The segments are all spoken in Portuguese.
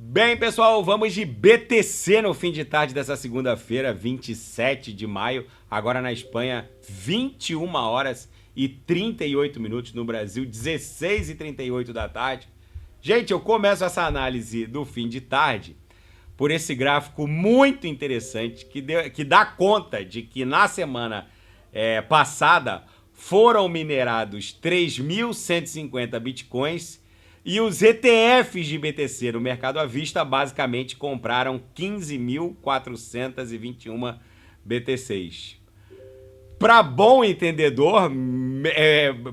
Bem, pessoal, vamos de BTC no fim de tarde dessa segunda-feira, 27 de maio. Agora na Espanha, 21 horas e 38 minutos. No Brasil, 16 e 38 da tarde. Gente, eu começo essa análise do fim de tarde por esse gráfico muito interessante que dá conta de que na semana passada foram minerados 3.150 bitcoins e os ETFs de BTC no mercado à vista basicamente compraram 15.421 BTCs. Para bom entendedor,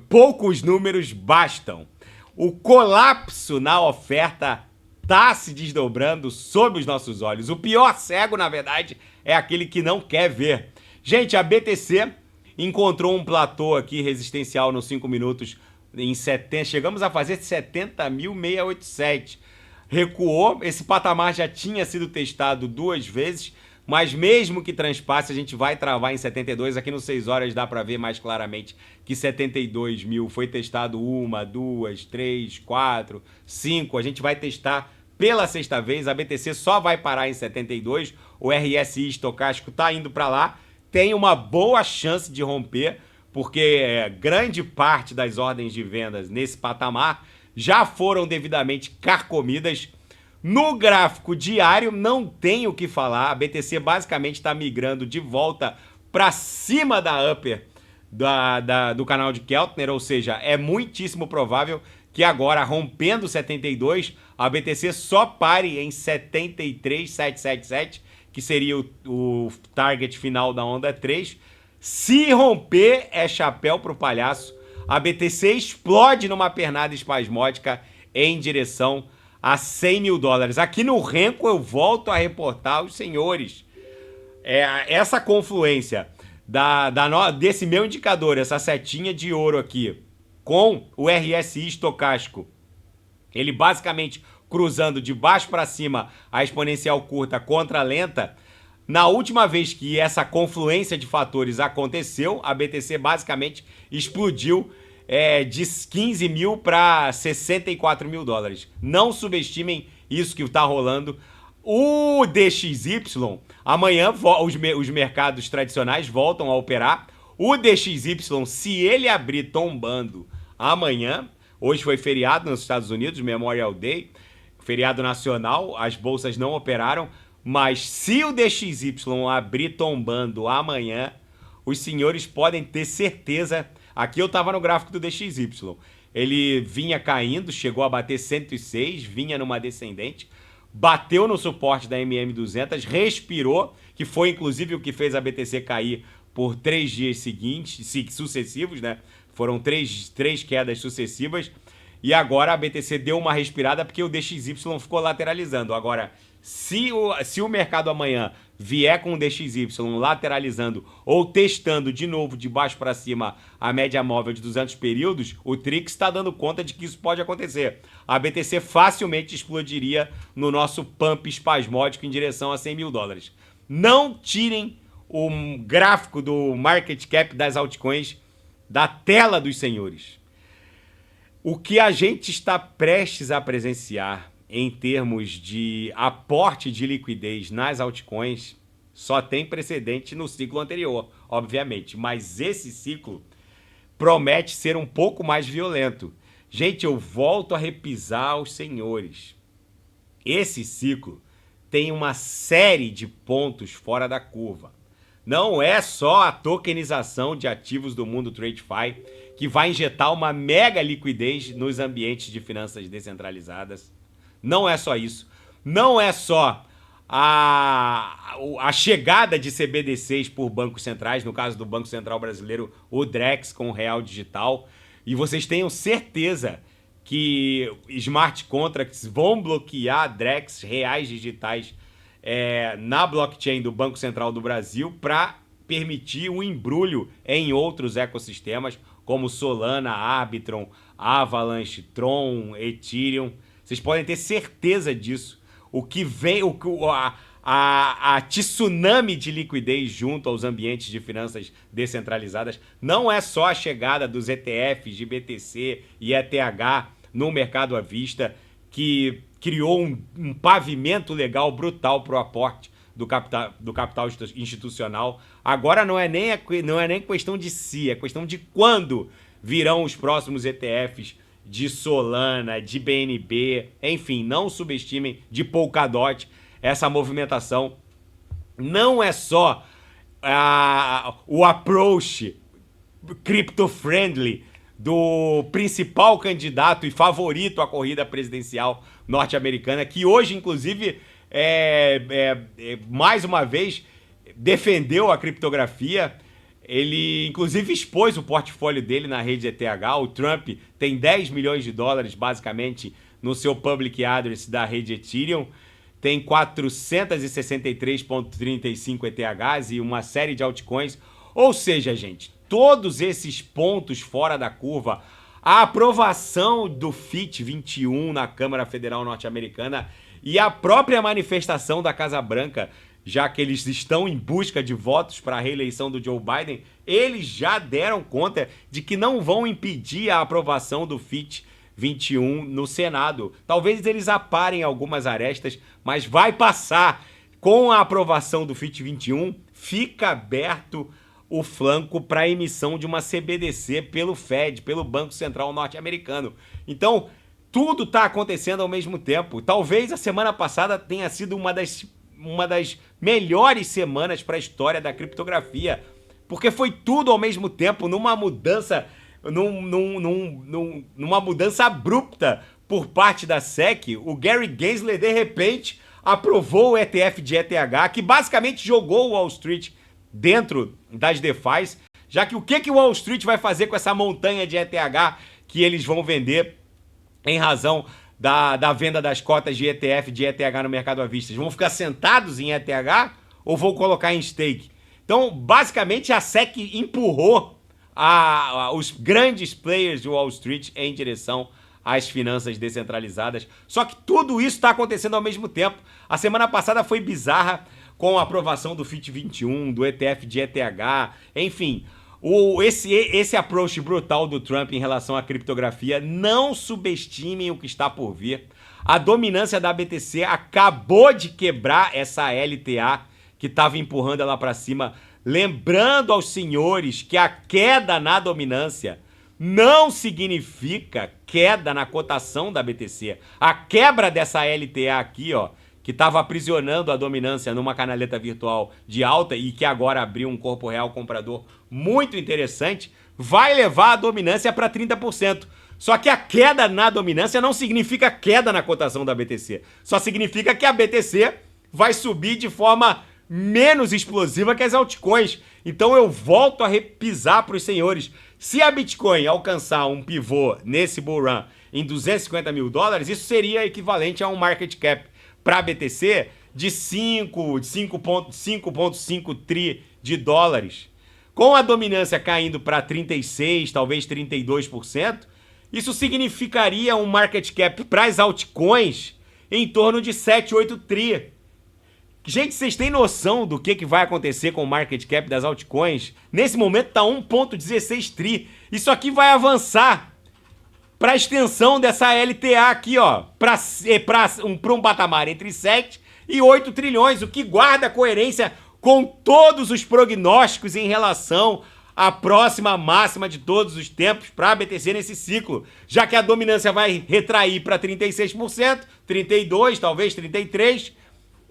poucos números bastam. O colapso na oferta está se desdobrando sob os nossos olhos. O pior cego, na verdade, é aquele que não quer ver. Gente, a BTC encontrou um platô aqui resistencial nos 5 minutos em 70, chegamos a fazer 70.687. Recuou, esse patamar já tinha sido testado 2 vezes, mas mesmo que transpasse, a gente vai travar em 72. Aqui no 6 horas dá para ver mais claramente que 72 mil foi testado 1, 2, 3, 4, 5. A gente vai testar pela sexta vez. A BTC só vai parar em 72. O RSI estocástico está indo para lá. Tem uma boa chance de romper, porque grande parte das ordens de vendas nesse patamar já foram devidamente carcomidas. No gráfico diário não tem o que falar, a BTC basicamente está migrando de volta para cima da upper do canal de Keltner, ou seja, é muitíssimo provável que agora, rompendo 72, a BTC só pare em 73.777, que seria o target final da onda 3. Se romper, é chapéu pro palhaço. A BTC explode numa pernada espasmódica em direção a 100 mil dólares. Aqui no Renko eu volto a reportar os senhores. Essa confluência desse meu indicador, essa setinha de ouro aqui, com o RSI estocástico, ele basicamente cruzando de baixo para cima a exponencial curta contra a lenta. Na última vez que essa confluência de fatores aconteceu, a BTC basicamente explodiu de 15 mil para 64 mil dólares. Não subestimem isso que está rolando. O DXY, amanhã os mercados tradicionais voltam a operar. O DXY, se ele abrir tombando amanhã, hoje foi feriado nos Estados Unidos, Memorial Day, feriado nacional, as bolsas não operaram. Mas se o DXY abrir tombando amanhã, os senhores podem ter certeza. Aqui eu estava no gráfico do DXY. Ele vinha caindo, chegou a bater 106, vinha numa descendente, bateu no suporte da MM200, respirou, que foi inclusive o que fez a BTC cair por 3 dias sucessivos, né? Foram três quedas sucessivas. E agora a BTC deu uma respirada porque o DXY ficou lateralizando. Agora, se o mercado amanhã vier com o DXY lateralizando ou testando de novo de baixo para cima a média móvel de 200 períodos, o Trix está dando conta de que isso pode acontecer. A BTC facilmente explodiria no nosso pump espasmódico em direção a 100 mil dólares. Não tirem o gráfico do market cap das altcoins da tela dos senhores. O que a gente está prestes a presenciar em termos de aporte de liquidez nas altcoins só tem precedente no ciclo anterior, obviamente. Mas esse ciclo promete ser um pouco mais violento. Gente, eu volto a repisar aos senhores. Esse ciclo tem uma série de pontos fora da curva. Não é só a tokenização de ativos do mundo TradeFi que vai injetar uma mega liquidez nos ambientes de finanças descentralizadas. Não é só isso. Não é só a chegada de CBDCs por bancos centrais, no caso do Banco Central Brasileiro, o Drex com o Real Digital. E vocês tenham certeza que smart contracts vão bloquear Drex reais digitais na blockchain do Banco Central do Brasil para permitir um embrulho em outros ecossistemas, como Solana, Arbitrum, Avalanche, Tron, Ethereum. Vocês podem ter certeza disso. O que vem, a tsunami de liquidez junto aos ambientes de finanças descentralizadas não é só a chegada dos ETFs de BTC e ETH no mercado à vista que criou um pavimento legal brutal para o aporte do capital institucional. Agora não é nem questão de se, é questão de quando virão os próximos ETFs de Solana, de BNB, enfim, não subestimem, de Polkadot. Essa movimentação não é só o approach crypto-friendly do principal candidato e favorito à corrida presidencial norte-americana, que hoje, inclusive, mais uma vez, defendeu a criptografia. Ele, inclusive, expôs o portfólio dele na rede ETH. O Trump tem 10 milhões de dólares, basicamente, no seu public address da rede Ethereum. Tem 463,35 ETHs e uma série de altcoins. Ou seja, gente, todos esses pontos fora da curva, a aprovação do FIT 21 na Câmara Federal Norte-Americana e a própria manifestação da Casa Branca, já que eles estão em busca de votos para a reeleição do Joe Biden, eles já deram conta de que não vão impedir a aprovação do FIT 21 no Senado. Talvez eles aparem algumas arestas, mas vai passar. Com a aprovação do FIT 21, fica aberto o flanco para a emissão de uma CBDC pelo Fed, pelo Banco Central Norte-Americano. Então, tudo está acontecendo ao mesmo tempo. Talvez a semana passada tenha sido uma das melhores semanas para a história da criptografia, porque foi tudo ao mesmo tempo, numa mudança abrupta por parte da SEC. O Gary Gensler, de repente, aprovou o ETF de ETH, que basicamente jogou o Wall Street dentro das DeFis, já que o que o Wall Street vai fazer com essa montanha de ETH que eles vão vender em razão da venda das cotas de ETF, de ETH no mercado à vista? Eles vão ficar sentados em ETH ou vão colocar em stake? Então, basicamente, a SEC empurrou os grandes players de Wall Street em direção às finanças descentralizadas. Só que tudo isso está acontecendo ao mesmo tempo. A semana passada foi bizarra com a aprovação do FIT 21, do ETF de ETH, enfim. Esse approach brutal do Trump em relação à criptografia, não subestimem o que está por vir. A dominância da BTC acabou de quebrar essa LTA que estava empurrando ela para cima. Lembrando aos senhores que a queda na dominância não significa queda na cotação da BTC. A quebra dessa LTA aqui, ó, que estava aprisionando a dominância numa canaleta virtual de alta e que agora abriu um corpo real comprador muito interessante, vai levar a dominância para 30%. Só que a queda na dominância não significa queda na cotação da BTC. Só significa que a BTC vai subir de forma menos explosiva que as altcoins. Então eu volto a repisar para os senhores. Se a Bitcoin alcançar um pivô nesse bull run em 250 mil dólares, isso seria equivalente a um market cap para a BTC de 5,5 tri de dólares. Com a dominância caindo para 36%, talvez 32%, isso significaria um market cap para as altcoins em torno de 7, 8 tri. Gente, vocês têm noção do que vai acontecer com o market cap das altcoins? Nesse momento está 1,16 tri. Isso aqui vai avançar para a extensão dessa LTA aqui, ó, para um patamar entre 7 e 8 trilhões, o que guarda coerência com todos os prognósticos em relação à próxima máxima de todos os tempos para a BTC nesse ciclo, já que a dominância vai retrair para 36%, 32%, talvez 33%,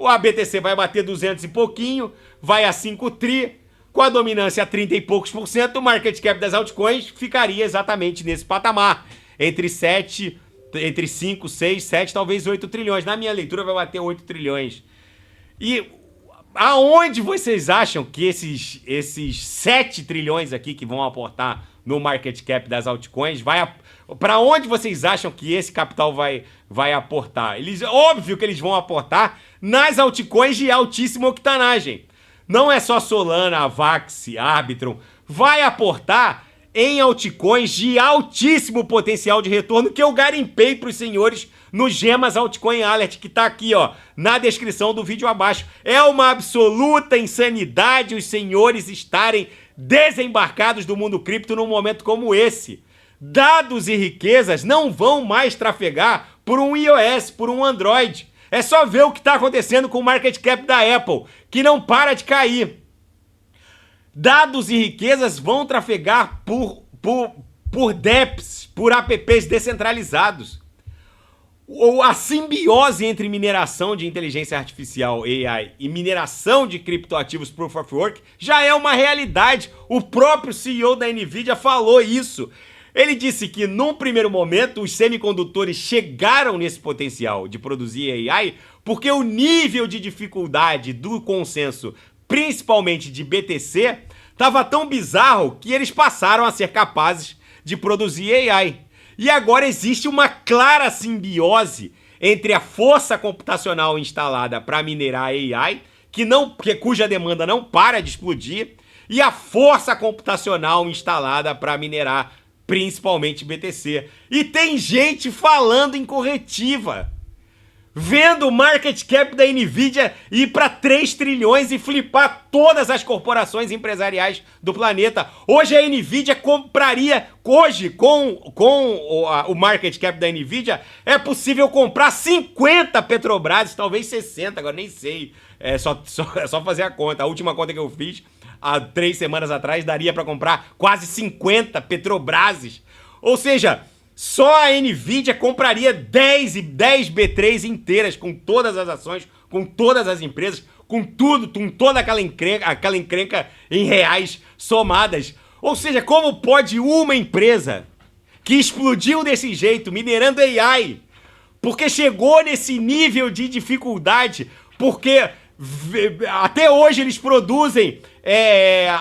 a BTC vai bater 200 e pouquinho, vai a 5 tri, com a dominância a 30 e poucos por cento, o market cap das altcoins ficaria exatamente nesse patamar, entre 5, 6, 7, talvez 8 trilhões. Na minha leitura vai bater 8 trilhões. E aonde vocês acham que esses 7 trilhões aqui que vão aportar no market cap das altcoins, para onde vocês acham que esse capital vai aportar? Óbvio que eles vão aportar nas altcoins de altíssima octanagem. Não é só Solana, Avax, Arbitrum. Vai aportar em altcoins de altíssimo potencial de retorno que eu garimpei para os senhores no Gemas Altcoin Alert, que está aqui, ó, na descrição do vídeo abaixo. É uma absoluta insanidade os senhores estarem desembarcados do mundo cripto num momento como esse. Dados e riquezas não vão mais trafegar por um iOS, por um Android. É só ver o que está acontecendo com o market cap da Apple, que não para de cair. Dados e riquezas vão trafegar por dApps, por apps descentralizados. A simbiose entre mineração de inteligência artificial, AI, e mineração de criptoativos Proof of Work já é uma realidade. O próprio CEO da NVIDIA falou isso. Ele disse que, num primeiro momento, os semicondutores chegaram nesse potencial de produzir AI porque o nível de dificuldade do consenso, principalmente de BTC, estava tão bizarro que eles passaram a ser capazes de produzir AI. E agora existe uma clara simbiose entre a força computacional instalada para minerar AI, cuja demanda não para de explodir, e a força computacional instalada para minerar principalmente BTC. E tem gente falando em corretiva, vendo o market cap da NVIDIA ir para 3 trilhões e flipar todas as corporações empresariais do planeta. Hoje a NVIDIA compraria, hoje com o market cap da NVIDIA, é possível comprar 50 Petrobras, talvez 60, agora nem sei. É só fazer a conta. A última conta que eu fiz, há 3 semanas atrás, daria para comprar quase 50 Petrobrases. Ou seja, só a NVIDIA compraria 10 B3 inteiras, com todas as ações, com todas as empresas, com tudo, com toda aquela encrenca em reais somadas. Ou seja, como pode uma empresa que explodiu desse jeito, minerando AI, porque chegou nesse nível de dificuldade, porque até hoje eles produzem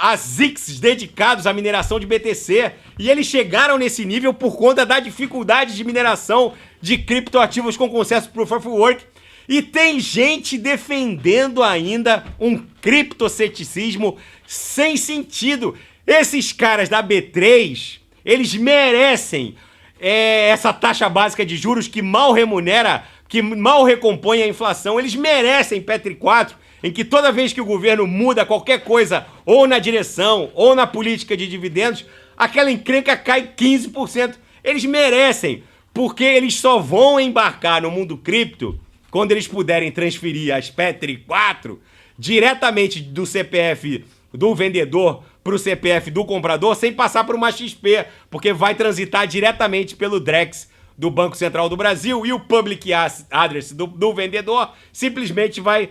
ASICs dedicados à mineração de BTC, e eles chegaram nesse nível por conta da dificuldade de mineração de criptoativos com consenso Proof of Work. E tem gente defendendo ainda um criptoceticismo sem sentido. Esses caras da B3, eles merecem essa taxa básica de juros que mal remunera, que mal recompõe a inflação. Eles merecem Petri 4, em que toda vez que o governo muda qualquer coisa, ou na direção, ou na política de dividendos, aquela encrenca cai 15%. Eles merecem, porque eles só vão embarcar no mundo cripto quando eles puderem transferir as Petri 4 diretamente do CPF do vendedor para o CPF do comprador, sem passar por uma XP, porque vai transitar diretamente pelo Drex do Banco Central do Brasil, e o Public Address do vendedor simplesmente vai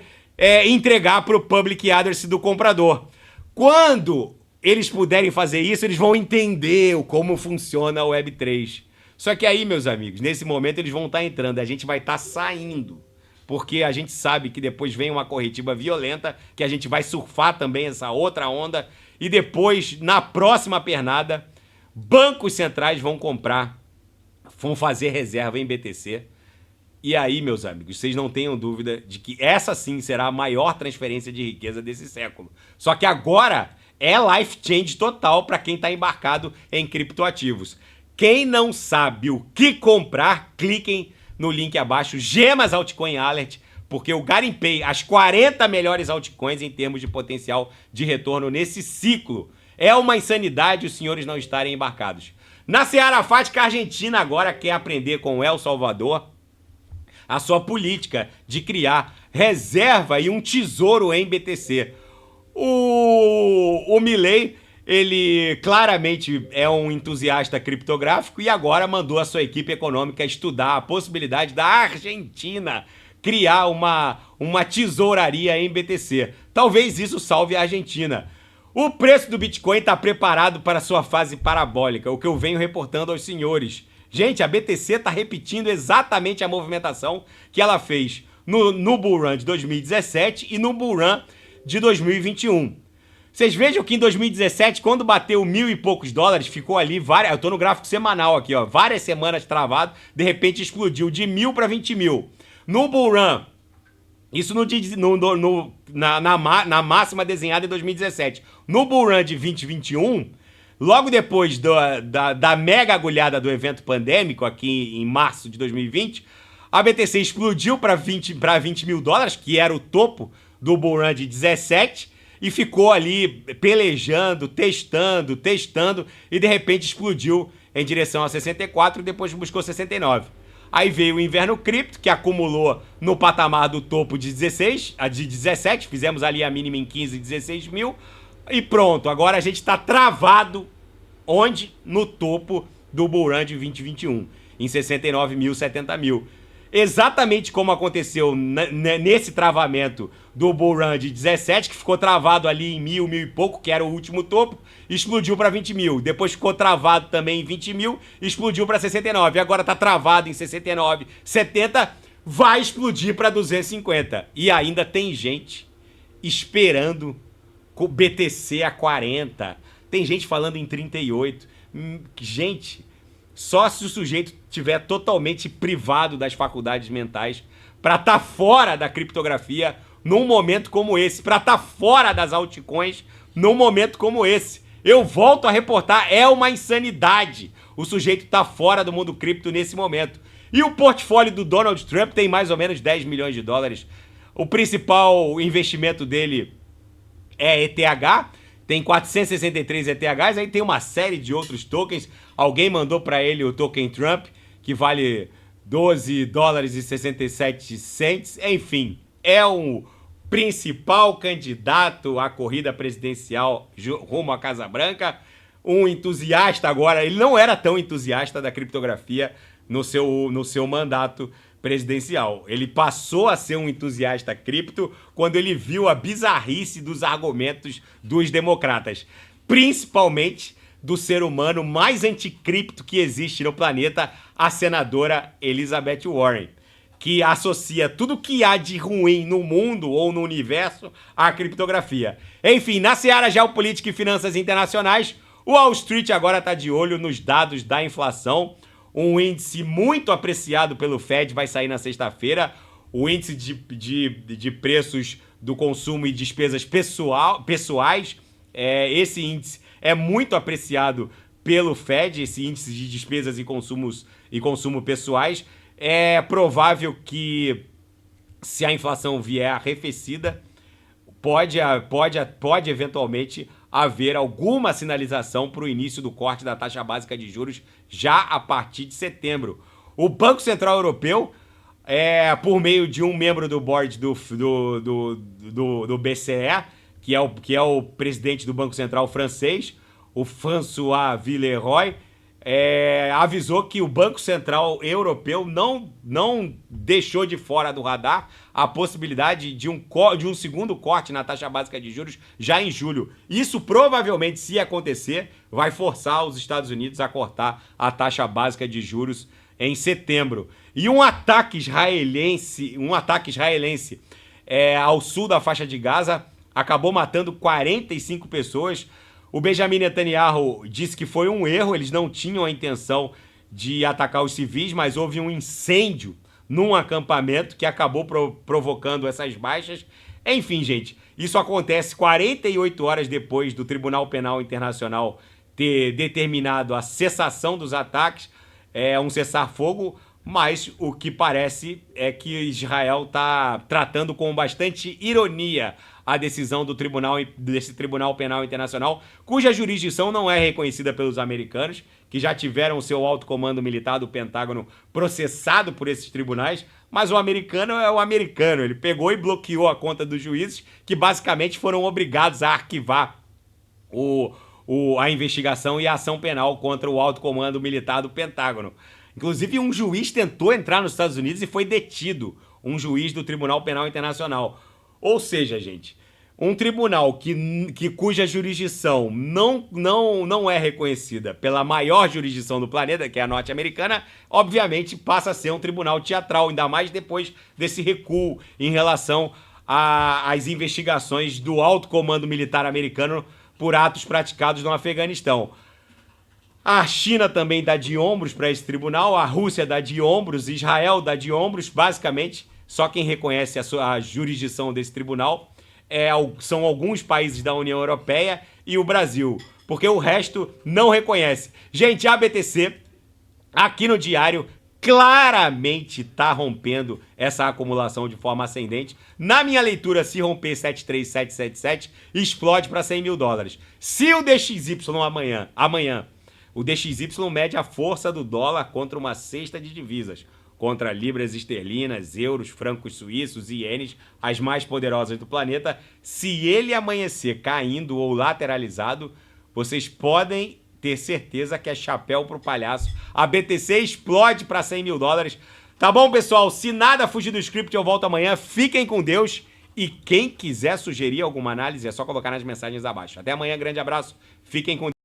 entregar para o Public Address do comprador. Quando eles puderem fazer isso, eles vão entender como funciona o Web3. Só que aí, meus amigos, nesse momento eles vão estar entrando, a gente vai estar saindo, porque a gente sabe que depois vem uma corretiva violenta, que a gente vai surfar também essa outra onda, e depois, na próxima pernada, bancos centrais vão fazer reserva em BTC. E aí, meus amigos, vocês não tenham dúvida de que essa sim será a maior transferência de riqueza desse século. Só que agora é life change total para quem está embarcado em criptoativos. Quem não sabe o que comprar, cliquem no link abaixo, Gemas Altcoin Alert, porque eu garimpei as 40 melhores altcoins em termos de potencial de retorno nesse ciclo. É uma insanidade os senhores não estarem embarcados. Na Seara Fática, a Argentina agora quer aprender com o El Salvador a sua política de criar reserva e um tesouro em BTC. O Milei, ele claramente é um entusiasta criptográfico e agora mandou a sua equipe econômica estudar a possibilidade da Argentina criar uma tesouraria em BTC. Talvez isso salve a Argentina. O preço do Bitcoin está preparado para sua fase parabólica, o que eu venho reportando aos senhores. Gente, a BTC está repetindo exatamente a movimentação que ela fez no Bull Run de 2017 e no Bull Run de 2021. Vocês vejam que em 2017, quando bateu $1.000 e poucos, ficou ali eu tô no gráfico semanal aqui, ó, várias semanas travado, de repente explodiu de 1.000 para 20 mil. No Bull Run, isso na máxima desenhada em 2017. No Bull Run de 2021, logo depois da mega agulhada do evento pandêmico, aqui em março de 2020, a BTC explodiu para $20 mil, que era o topo do Bull Run de 17, e ficou ali pelejando, testando, e de repente explodiu em direção a 64 e depois buscou 69. Aí veio o inverno cripto, que acumulou no patamar do topo de 17, fizemos ali a mínima em 15, 16 mil, e pronto, agora a gente está travado, onde? No topo do Bull Run de 2021, em 69 mil, 70 mil. Exatamente como aconteceu nesse travamento do Bull Run de 17, que ficou travado ali em 1.000, 1.000 e pouco, que era o último topo, explodiu para 20 mil. Depois ficou travado também em 20 mil, explodiu para 69. Agora tá travado em 69, 70, vai explodir para 250. E ainda tem gente esperando o BTC a 40. Tem gente falando em 38. Gente, só se o sujeito tiver totalmente privado das faculdades mentais para estar fora da criptografia num momento como esse, para estar fora das altcoins num momento como esse. Eu volto a reportar, é uma insanidade o sujeito tá fora do mundo cripto nesse momento. E o portfólio do Donald Trump tem mais ou menos 10 milhões de dólares. O principal investimento dele é ETH, tem 463 ETHs, aí tem uma série de outros tokens. Alguém mandou para ele o token Trump, que vale 12 dólares e 67 cents. Enfim, é um principal candidato à corrida presidencial rumo à Casa Branca. Um entusiasta agora, ele não era tão entusiasta da criptografia no seu mandato presidencial. Ele passou a ser um entusiasta cripto quando ele viu a bizarrice dos argumentos dos democratas, principalmente do ser humano mais anticripto que existe no planeta, a senadora Elizabeth Warren, que associa tudo que há de ruim no mundo ou no universo à criptografia. Enfim, na seara geopolítica e finanças internacionais, o Wall Street agora está de olho nos dados da inflação. Um índice muito apreciado pelo Fed vai sair na sexta-feira. O índice de preços do consumo e despesas pessoais. Esse índice é muito apreciado pelo Fed, esse índice de despesas e consumo pessoais. É provável que, se a inflação vier arrefecida, pode eventualmente haver alguma sinalização para o início do corte da taxa básica de juros já a partir de setembro. O Banco Central Europeu, por meio de um membro do board do BCE, que é o presidente do Banco Central francês, o François Villeroy, avisou que o Banco Central Europeu não deixou de fora do radar a possibilidade de um segundo corte na taxa básica de juros já em julho. Isso provavelmente, se acontecer, vai forçar os Estados Unidos a cortar a taxa básica de juros em setembro. E um ataque israelense ao sul da faixa de Gaza acabou matando 45 pessoas. O Benjamin Netanyahu disse que foi um erro, eles não tinham a intenção de atacar os civis, mas houve um incêndio num acampamento que acabou provocando essas baixas. Enfim, gente, isso acontece 48 horas depois do Tribunal Penal Internacional ter determinado a cessação dos ataques, um cessar-fogo, mas o que parece é que Israel está tratando com bastante ironia a decisão desse Tribunal Penal Internacional, cuja jurisdição não é reconhecida pelos americanos, que já tiveram o seu alto comando militar do Pentágono processado por esses tribunais, mas o americano é o americano, ele pegou e bloqueou a conta dos juízes, que basicamente foram obrigados a arquivar a investigação e a ação penal contra o alto comando militar do Pentágono. Inclusive, um juiz tentou entrar nos Estados Unidos e foi detido, um juiz do Tribunal Penal Internacional. Ou seja, gente, um tribunal cuja jurisdição não é reconhecida pela maior jurisdição do planeta, que é a norte-americana, obviamente passa a ser um tribunal teatral, ainda mais depois desse recuo em relação às investigações do alto comando militar americano por atos praticados no Afeganistão. A China também dá de ombros para esse tribunal, a Rússia dá de ombros, Israel dá de ombros, basicamente. Só quem reconhece a jurisdição desse tribunal são alguns países da União Europeia e o Brasil, porque o resto não reconhece. Gente, a BTC, aqui no diário, claramente está rompendo essa acumulação de forma ascendente. Na minha leitura, se romper 73777, explode para 100 mil dólares. Se o DXY amanhã, o DXY mede a força do dólar contra uma cesta de divisas. contra libras esterlinas, euros, francos suíços e ienes, as mais poderosas do planeta. Se ele amanhecer caindo ou lateralizado, vocês podem ter certeza que é chapéu pro palhaço. A BTC explode para 100 mil dólares. Tá bom, pessoal? Se nada fugir do script, eu volto amanhã. Fiquem com Deus. E quem quiser sugerir alguma análise, é só colocar nas mensagens abaixo. Até amanhã, grande abraço. Fiquem com Deus.